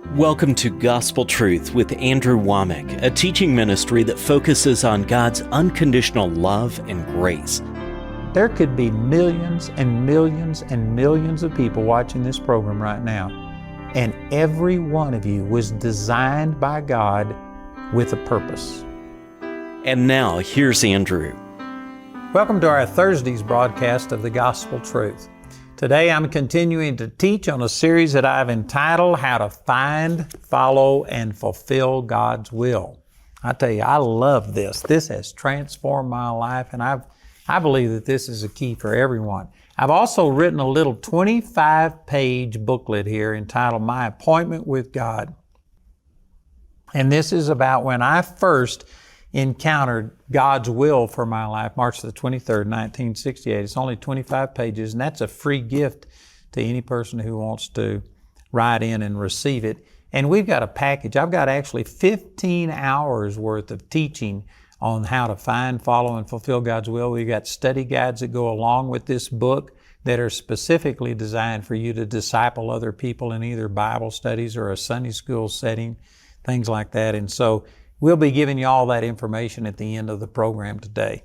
Welcome to Gospel Truth with Andrew Wommack, a teaching ministry that focuses on God's unconditional love and grace. There could be millions and millions and millions of people watching this program right now, and every one of you was designed by God with a purpose. And now, here's Andrew. Welcome to our Thursday's broadcast of the Gospel Truth. Today I'm continuing to teach on a series that I've entitled How to Find, Follow, and Fulfill God's Will. I tell you, I love this. This has transformed my life, and I believe that this is a key for everyone. I've also written a little 25-page booklet here entitled My Appointment with God. And this is about when I first encountered God's will for my life, March the 23rd, 1968. It's only 25 pages, and that's a free gift to any person who wants to write in and receive it. And we've got a package. I've got actually 15 hours worth of teaching on how to find, follow, and fulfill God's will. We've got study guides that go along with this book that are specifically designed for you to disciple other people in either Bible studies or a Sunday school setting, things like that. And so we'll be giving you all that information at the end of the program today.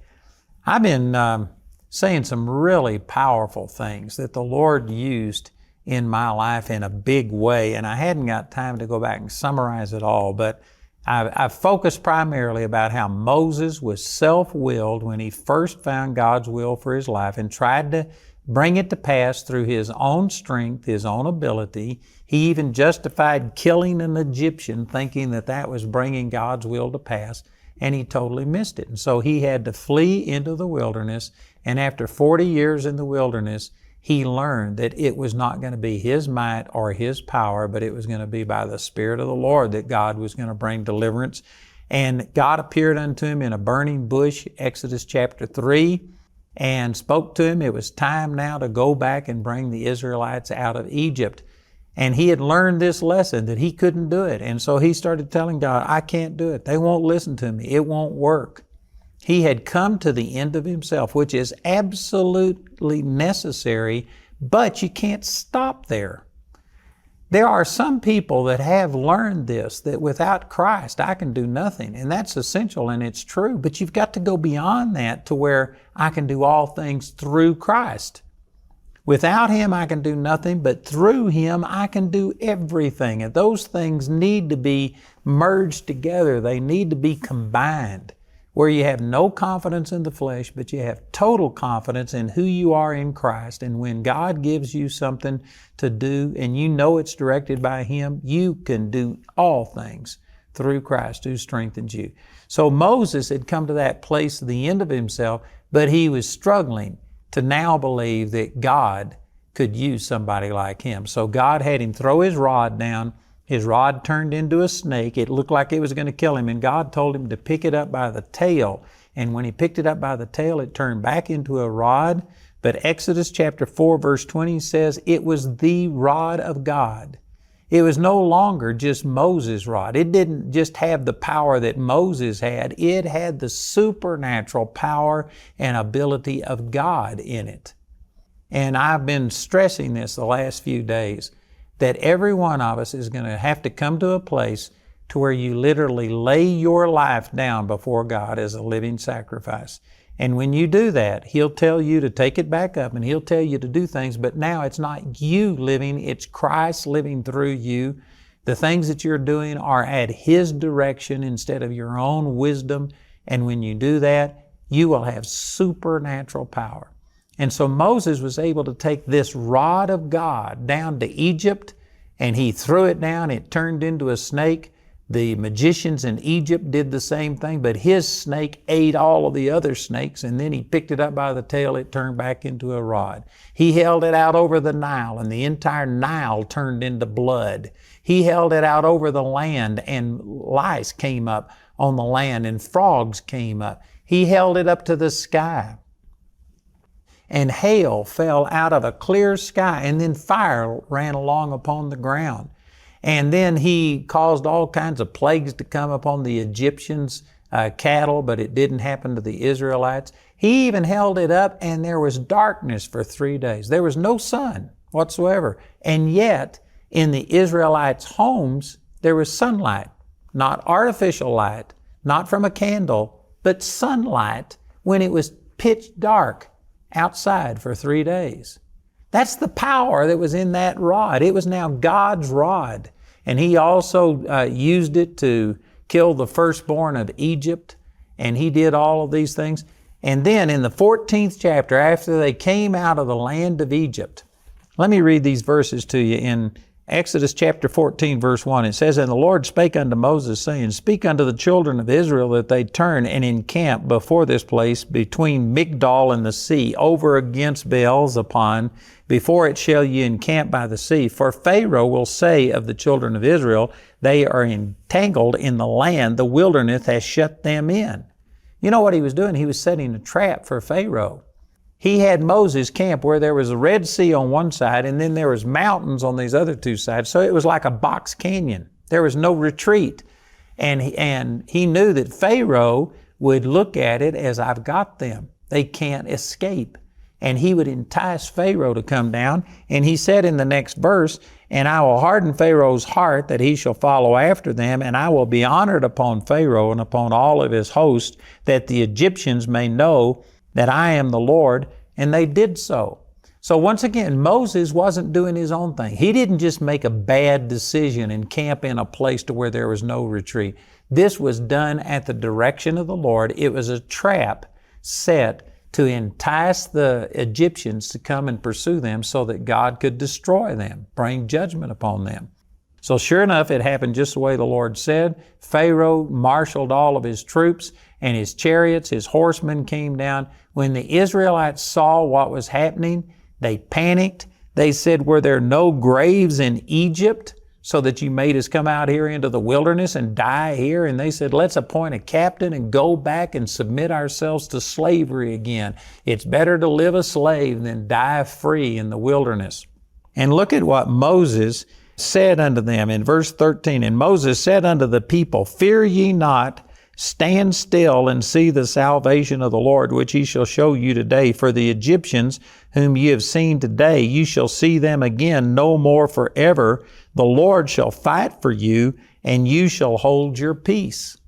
I've been saying some really powerful things that the Lord used in my life in a big way, and I hadn't got time to go back and summarize it all, but I've focused primarily about how Moses was self-willed when he first found God's will for his life and tried to bring it to pass through his own strength, his own ability. He even justified killing an Egyptian, thinking that that was bringing God's will to pass, and he totally missed it. And so he had to flee into the wilderness, and after 40 years in the wilderness, he learned that it was not going to be his might or his power, but it was going to be by the Spirit of the Lord that God was going to bring deliverance. And God appeared unto him in a burning bush, Exodus chapter 3, and spoke to him. It was time now to go back and bring the Israelites out of Egypt. And he had learned this lesson that he couldn't do it. And so he started telling God, I can't do it. They won't listen to me. It won't work. He had come to the end of himself, which is absolutely necessary, but you can't stop there. There are some people that have learned this, that without Christ, I can do nothing. And that's essential and it's true. But you've got to go beyond that to where I can do all things through Christ. Without Him, I can do nothing, but through Him, I can do everything. And those things need to be merged together. They need to be combined, where you have no confidence in the flesh, but you have total confidence in who you are in Christ. And when God gives you something to do and you know it's directed by Him, you can do all things through Christ who strengthens you. So Moses had come to that place, the end of himself, but he was struggling to now believe that God could use somebody like him. So God had him throw his rod down. His rod turned into a snake. It looked like it was going to kill him, and God told him to pick it up by the tail. And when he picked it up by the tail, it turned back into a rod. But Exodus chapter 4, verse 20 says it was the rod of God. It was no longer just Moses' rod. It didn't just have the power that Moses had. It had the supernatural power and ability of God in it. And I've been stressing this the last few days, that every one of us is going to have to come to a place to where you literally lay your life down before God as a living sacrifice. And when you do that, He'll tell you to take it back up and He'll tell you to do things, but now it's not you living, it's Christ living through you. The things that you're doing are at His direction instead of your own wisdom. And when you do that, you will have supernatural power. And so Moses was able to take this rod of God down to Egypt, and he threw it down. It turned into a snake. The magicians in Egypt did the same thing, but his snake ate all of the other snakes, and then he picked it up by the tail. It turned back into a rod. He held it out over the Nile, and the entire Nile turned into blood. He held it out over the land, and lice came up on the land, and frogs came up. He held it up to the sky, and hail fell out of a clear sky, and then fire ran along upon the ground. And then he caused all kinds of plagues to come upon the Egyptians' cattle, but it didn't happen to the Israelites. He even held it up, and there was darkness for 3 days. There was no sun whatsoever. And yet, in the Israelites' homes, there was sunlight, not artificial light, not from a candle, but sunlight when it was pitch dark outside for 3 days. That's the power that was in that rod. It was now God's rod. And He also used it to kill the firstborn of Egypt. And He did all of these things. And then in the 14th chapter, after they came out of the land of Egypt, let me read these verses to you in Exodus chapter 14, verse 1. It says, "And the Lord spake unto Moses, saying, Speak unto the children of Israel that they turn and encamp before this place between Migdol and the sea, over against Baal-Zepon. Before it shall ye encamp by the sea. For Pharaoh will say of the children of Israel, They are entangled in the land, the wilderness hath shut them in." You know what he was doing? He was setting a trap for Pharaoh. He had Moses camp where there was a Red Sea on one side and then there was mountains on these other two sides. So it was like a box canyon. There was no retreat. And he knew that Pharaoh would look at it as, I've got them. They can't escape. And he would entice Pharaoh to come down. And he said in the next verse, "And I will harden Pharaoh's heart that he shall follow after them, and I will be honored upon Pharaoh and upon all of his host, that the Egyptians may know that I am the Lord." And they did so. So once again, Moses wasn't doing his own thing. He didn't just make a bad decision and camp in a place to where there was no retreat. This was done at the direction of the Lord. It was a trap set to entice the Egyptians to come and pursue them so that God could destroy them, bring judgment upon them. So sure enough, it happened just the way the Lord said. Pharaoh marshaled all of his troops and his chariots, his horsemen came down. When the Israelites saw what was happening, they panicked. They said, "Were there no graves in Egypt so that you made us come out here into the wilderness and die here?" And they said, "Let's appoint a captain and go back and submit ourselves to slavery again. It's better to live a slave than die free in the wilderness." And look at what Moses said unto them in verse 13. "And Moses said unto the people, Fear ye not, stand still and see the salvation of the Lord, which He shall show you today. For the Egyptians whom ye have seen today, you shall see them again no more forever. The Lord shall fight for you, and you shall hold your peace."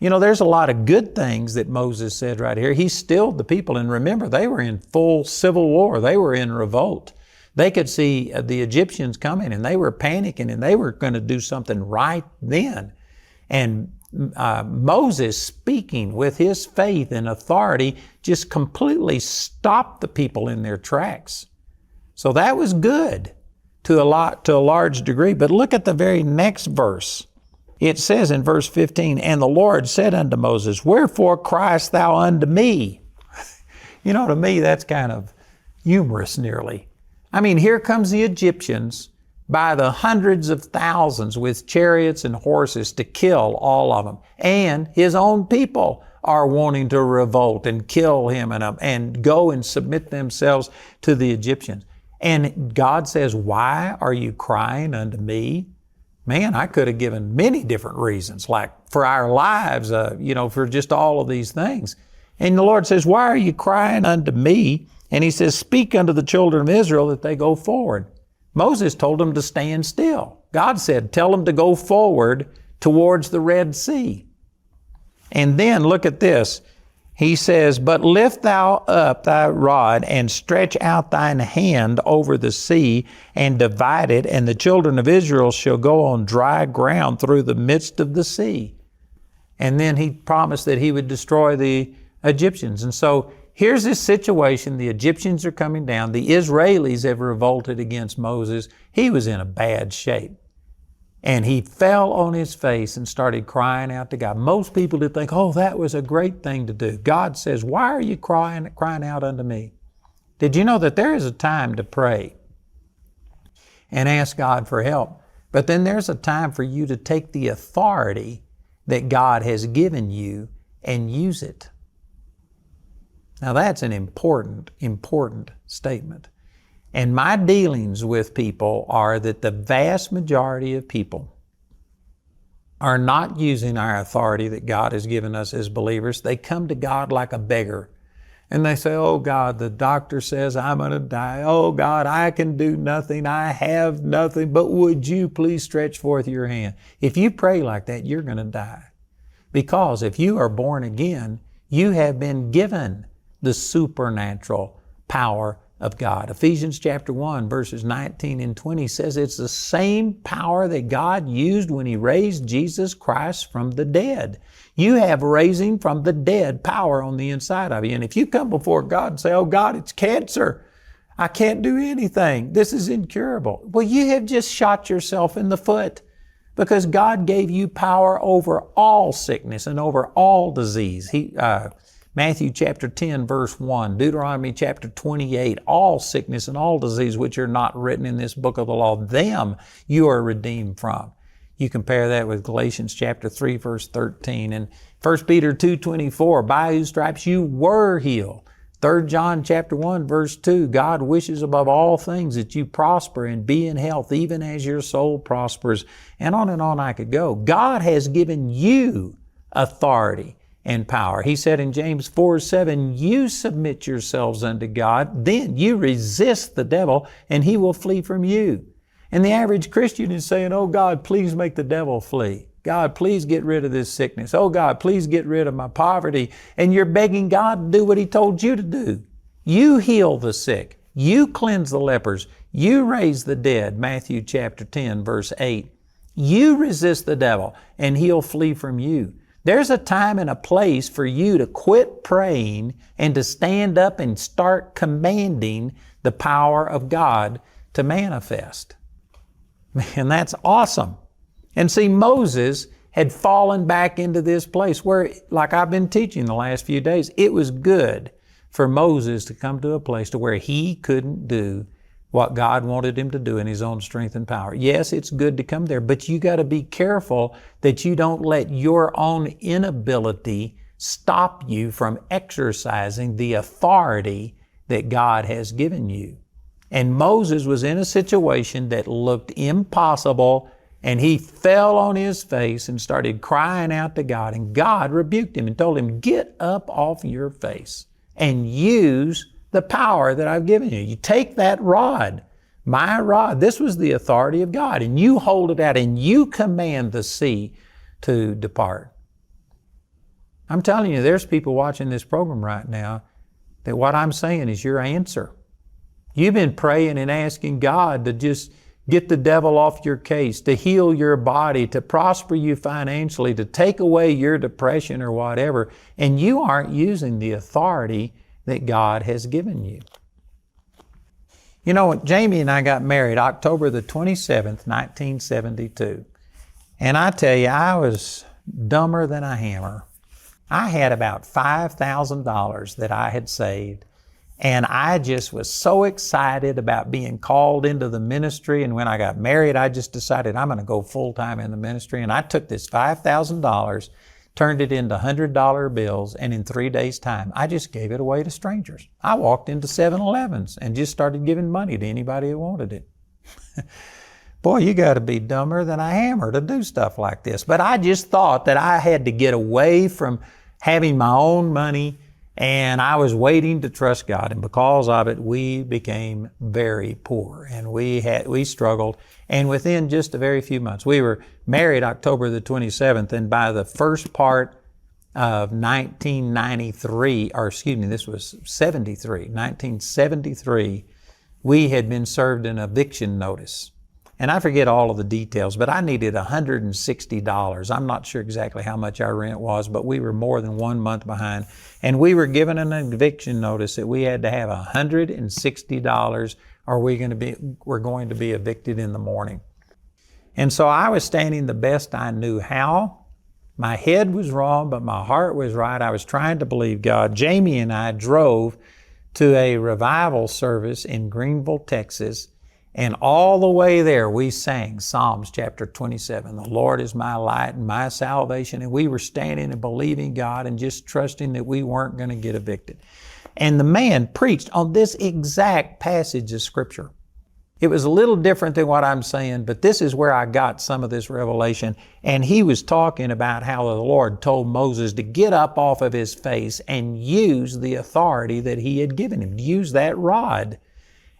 You know, there's a lot of good things that Moses said right here. He stilled the people, and remember, they were in full civil war. They were in revolt. They could see the Egyptians coming, and they were panicking, and they were going to do something right then. And Moses, speaking with his faith and authority, just completely stopped the people in their tracks. So that was good to a large degree. But look at the very next verse. It says in verse 15, "And the Lord said unto Moses, Wherefore criest thou unto me?" You know, to me, that's kind of humorous nearly. I mean, here comes the Egyptians by the hundreds of thousands with chariots and horses to kill all of them. And his own people are wanting to revolt and kill him and go and submit themselves to the Egyptians. And God says, "Why are you crying unto me?" Man, I could have given many different reasons, like for our lives, for just all of these things. And the Lord says, "Why are you crying unto me?" And He says, "Speak unto the children of Israel that they go forward." Moses told them to stand still. God said, "Tell them to go forward towards the Red Sea." And then look at this. He says, "But lift thou up thy rod and stretch out thine hand over the sea and divide it, and the children of Israel shall go on dry ground through the midst of the sea." And then He promised that He would destroy the Egyptians. And so here's this situation. The Egyptians are coming down. The Israelis have revolted against Moses. He was in a bad shape. And he fell on his face and started crying out to God. Most people would think, "Oh, that was a great thing to do." God says, "Why are you crying out unto me?" Did you know that there is a time to pray and ask God for help? But then there's a time for you to take the authority that God has given you and use it. Now that's an important statement. And my dealings with people are that the vast majority of people are not using our authority that God has given us as believers. They come to God like a beggar. And they say, oh God, the doctor says I'm going to die. Oh God, I can do nothing. I have nothing, but would you please stretch forth your hand? If you pray like that, you're going to die. Because if you are born again, you have been given the supernatural power of God. Ephesians chapter 1, verses 19 and 20 says it's the same power that God used when He raised Jesus Christ from the dead. You have raising from the dead power on the inside of you. And if you come before God and say, oh God, it's cancer. I can't do anything. This is incurable. Well, you have just shot yourself in the foot, because God gave you power over all sickness and over all disease. Matthew chapter 10, verse 1, Deuteronomy chapter 28, all sickness and all disease which are not written in this book of the law, them you are redeemed from. You compare that with Galatians chapter 3, verse 13, and 1 Peter 2:24, by whose stripes you were healed. 3 John chapter 1, verse 2, God wishes above all things that you prosper and be in health, even as your soul prospers. And on I could go. God has given you authority and power. He said in James 4:7, you submit yourselves unto God, then you resist the devil, and he will flee from you. And the average Christian is saying, oh God, please make the devil flee. God, please get rid of this sickness. Oh God, please get rid of my poverty. And you're begging God to do what He told you to do. You heal the sick. You cleanse the lepers. You raise the dead. Matthew chapter 10, verse 8. You resist the devil and he'll flee from you. There's a time and a place for you to quit praying and to stand up and start commanding the power of God to manifest. Man, that's awesome. And see, Moses had fallen back into this place where, like I've been teaching the last few days, it was good for Moses to come to a place to where he couldn't do what God wanted him to do in his own strength and power. Yes, it's good to come there, but you got to be careful that you don't let your own inability stop you from exercising the authority that God has given you. And Moses was in a situation that looked impossible, and he fell on his face and started crying out to God. And God rebuked him and told him, get up off your face and use the power that I've given you. You take that rod, my rod. This was the authority of God. And you hold it out and you command the sea to depart. I'm telling you, there's people watching this program right now that what I'm saying is your answer. You've been praying and asking God to just get the devil off your case, to heal your body, to prosper you financially, to take away your depression or whatever, and you aren't using the authority that God has given you. You know, Jamie and I got married October the 27th, 1972. And I tell you, I was dumber than a hammer. I had about $5,000 that I had saved. And I just was so excited about being called into the ministry. And when I got married, I just decided I'm going to go full-time in the ministry. And I took this $5,000, turned it into $100 bills, and in 3 days' time, I just gave it away to strangers. I walked into 7-Elevens and just started giving money to anybody who wanted it. Boy, you got to be dumber than a hammer to do stuff like this. But I just thought that I had to get away from having my own money, and I was waiting to trust God. And because of it, we became very poor, and we struggled. And within just a very few months, we were married October the 27th, and by the first part of 1973, we had been served an eviction notice. And I forget all of the details, but I needed $160. I'm not sure exactly how much our rent was, but we were more than 1 month behind. And we were given an eviction notice that we had to have $160 or we're going to be evicted in the morning. And so I was standing the best I knew how. My head was wrong, but my heart was right. I was trying to believe God. Jamie and I drove to a revival service in Greenville, Texas. And all the way there, we sang Psalms chapter 27. The Lord is my light and my salvation. And we were standing and believing God and just trusting that we weren't going to get evicted. And the man preached on this exact passage of Scripture. It was a little different than what I'm saying, but this is where I got some of this revelation. And he was talking about how the Lord told Moses to get up off of his face and use the authority that he had given him, use that rod.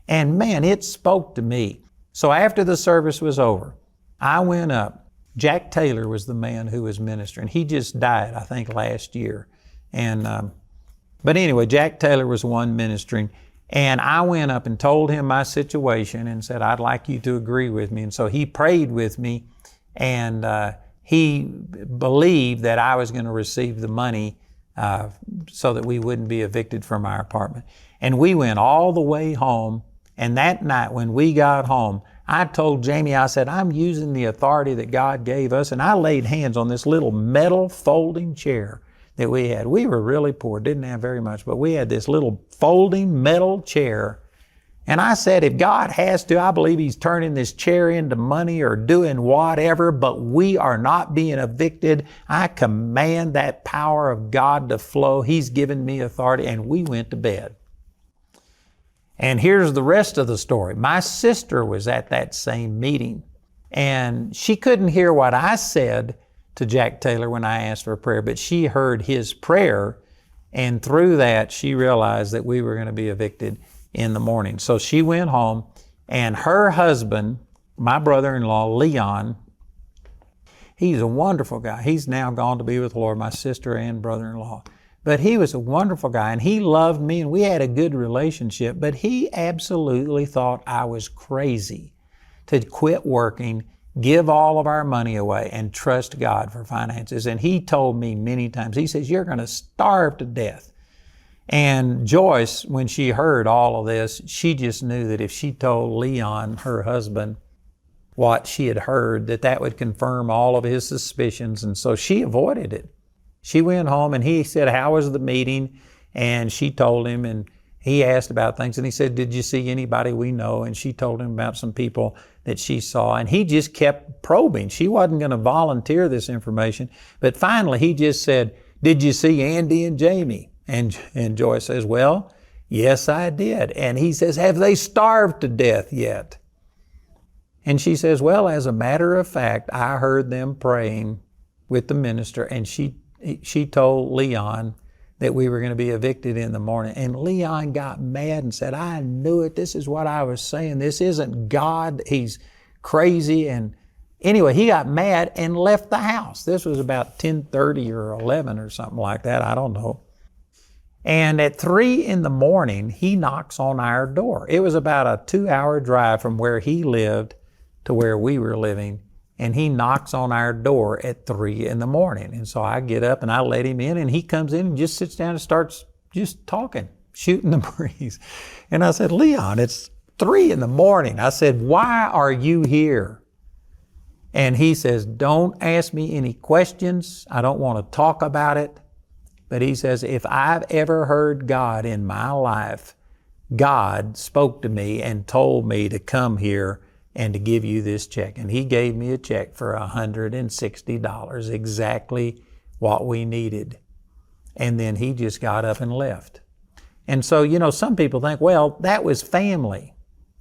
And man, it spoke to me. So after the service was over, I went up. Jack Taylor was the man who was ministering. He just died, I think, last year. But anyway, Jack Taylor was the one ministering. And I went up and told him my situation and said, I'd like you to agree with me. And so he prayed with me, and he believed that I was going to receive the money so that we wouldn't be evicted from our apartment. And we went all the way home. And that night when we got home, I told Jamie, I said, I'm using the authority that God gave us. And I laid hands on this little metal folding chair that we had. We were really poor, didn't have very much, but we had this little folding metal chair. And I said, if God has to, I believe He's turning this chair into money or doing whatever, but we are not being evicted. I command that power of God to flow. He's given me authority, and we went to bed. And here's the rest of the story. My sister was at that same meeting, and she couldn't hear what I said to Jack Taylor when I asked for prayer, but she heard his prayer, and through that she realized that we were going to be evicted in the morning. So she went home, and her husband, my brother-in-law, Leon, he's a wonderful guy. He's now gone to be with the Lord, my sister and brother-in-law. But he was a wonderful guy, and he loved me, and we had a good relationship, but he absolutely thought I was crazy to quit working, give all of our money away, and trust God for finances. And he told me many times, he says, you're going to starve to death. And Joyce, when she heard all of this, she just knew that if she told Leon, her husband, what she had heard, that would confirm all of his suspicions. And so she avoided it. She went home, and he said, how was the meeting? And she told him, and he asked about things, and he said, did you see anybody we know? And she told him about some people that she saw, and he just kept probing. She wasn't going to volunteer this information, but finally he just said, did you see Andy and Jamie? And Joyce says, well, yes, I did. And he says, have they starved to death yet? And she says, well, as a matter of fact, I heard them praying with the minister, and she told Leon that we were going to be evicted in the morning. And Leon got mad and said, I knew it. This is what I was saying. This isn't God. He's crazy. And anyway, he got mad and left the house. This was about 10:30 or 11 or something like that. I don't know. And at 3 in the morning, he knocks on our door. It was about a 2-hour drive from where he lived to where we were living. And he knocks on our door at 3 in the morning. And so I get up and I let him in, and he comes in and just sits down and starts just talking, shooting the breeze. And I said, Leon, it's 3 in the morning. I said, why are you here? And he says, don't ask me any questions. I don't want to talk about it. But he says, if I've ever heard God in my life, God spoke to me and told me to come here and to give you this check. And he gave me a check for $160, exactly what we needed. And then he just got up and left. And so, some people think, well, that was family.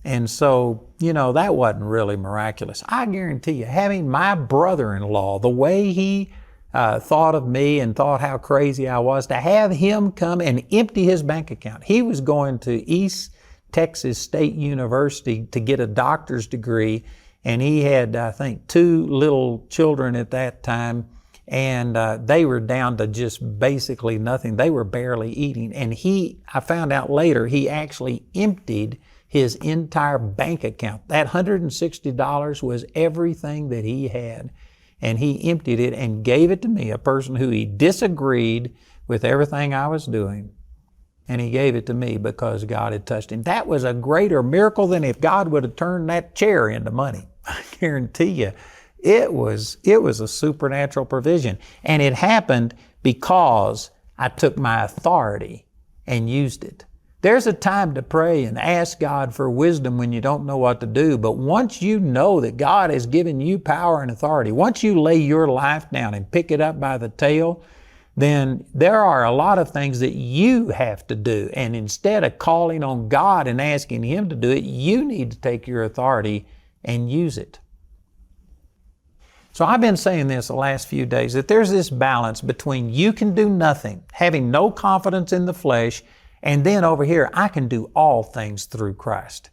And so, that wasn't really miraculous. I guarantee you, having my brother-in-law, the way he thought of me and thought how crazy I was, to have him come and empty his bank account. He was going to East Texas State University to get a doctor's degree, and he had, I think, 2 little children at that time, and they were down to just basically nothing. They were barely eating, and I found out later, he actually emptied his entire bank account. That $160 was everything that he had, and he emptied it and gave it to me, a person who he disagreed with everything I was doing. And he gave it to me because God had touched him. That was a greater miracle than if God would have turned that chair into money. I guarantee you, it was a supernatural provision. And it happened because I took my authority and used it. There's a time to pray and ask God for wisdom when you don't know what to do. But once you know that God has given you power and authority, once you lay your life down and pick it up by the tail, then there are a lot of things that you have to do. And instead of calling on God and asking Him to do it, you need to take your authority and use it. So I've been saying this the last few days, that there's this balance between you can do nothing, having no confidence in the flesh, and then over here, I can do all things through Christ.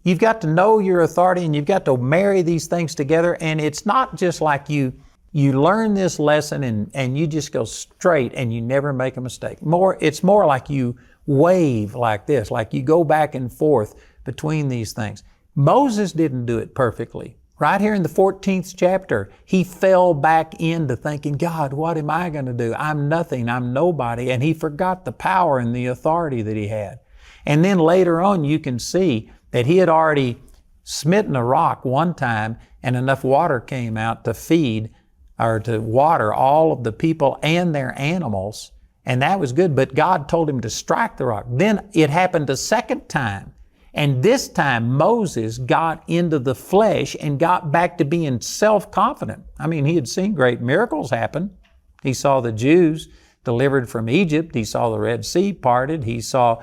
You've got to know your authority, and you've got to marry these things together. And it's not just like you learn this lesson and you just go straight and you never make a mistake. It's more like you wave like this, like you go back and forth between these things. Moses didn't do it perfectly. Right here in the 14th chapter, he fell back into thinking, God, what am I going to do? I'm nothing, I'm nobody. And he forgot the power and the authority that he had. And then later on, you can see that he had already smitten a rock one time and enough water came out to feed or to water all of the people and their animals. And that was good, but God told him to strike the rock. Then it happened a second time. And this time Moses got into the flesh and got back to being self-confident. I mean, he had seen great miracles happen. He saw the Jews delivered from Egypt. He saw the Red Sea parted. He saw,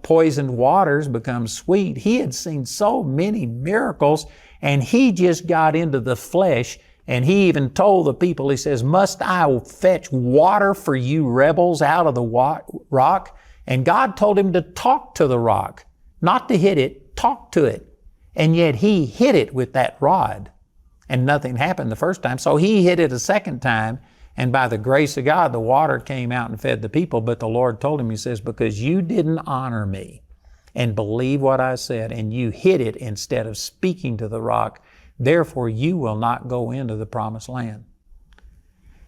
poisoned waters become sweet. He had seen so many miracles, and he just got into the flesh. And he even told the people, he says, must I fetch water for you rebels out of the rock? And God told him to talk to the rock. Not to hit it, talk to it. And yet he hit it with that rod and nothing happened the first time. So he hit it a second time, and by the grace of God, the water came out and fed the people. But the Lord told him, He says, because you didn't honor me and believe what I said, and you hit it instead of speaking to the rock, therefore you will not go into the promised land.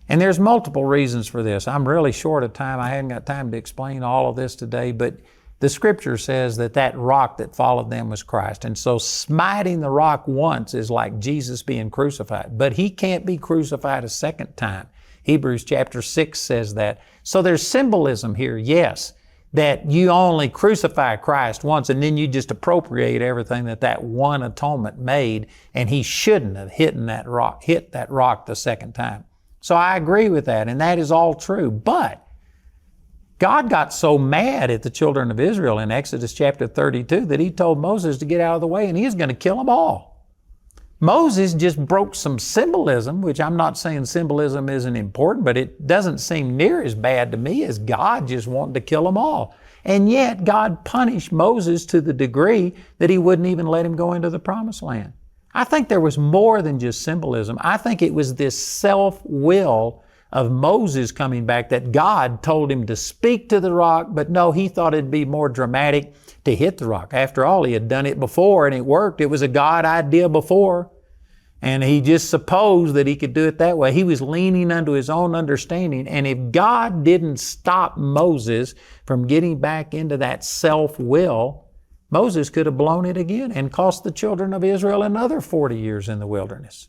And there's multiple reasons for this. I'm really short of time. I haven't got time to explain all of this today, but the Scripture says that rock that followed them was Christ. And so smiting the rock once is like Jesus being crucified. But He can't be crucified a second time. Hebrews chapter 6 says that. So there's symbolism here, yes, that you only crucify Christ once and then you just appropriate everything that one atonement made, and He shouldn't have hit that rock the second time. So I agree with that, and that is all true. But God got so mad at the children of Israel in Exodus chapter 32 that He told Moses to get out of the way and He was going to kill them all. Moses just broke some symbolism, which I'm not saying symbolism isn't important, but it doesn't seem near as bad to me as God just wanting to kill them all. And yet God punished Moses to the degree that He wouldn't even let him go into the promised land. I think there was more than just symbolism. I think it was this self-will of Moses coming back that God told him to speak to the rock, but no, he thought it'd be more dramatic to hit the rock. After all, he had done it before and it worked. It was a God idea before, and he just supposed that he could do it that way. He was leaning unto his own understanding, and if God didn't stop Moses from getting back into that self-will, Moses could have blown it again and cost the children of Israel another 40 years in the wilderness.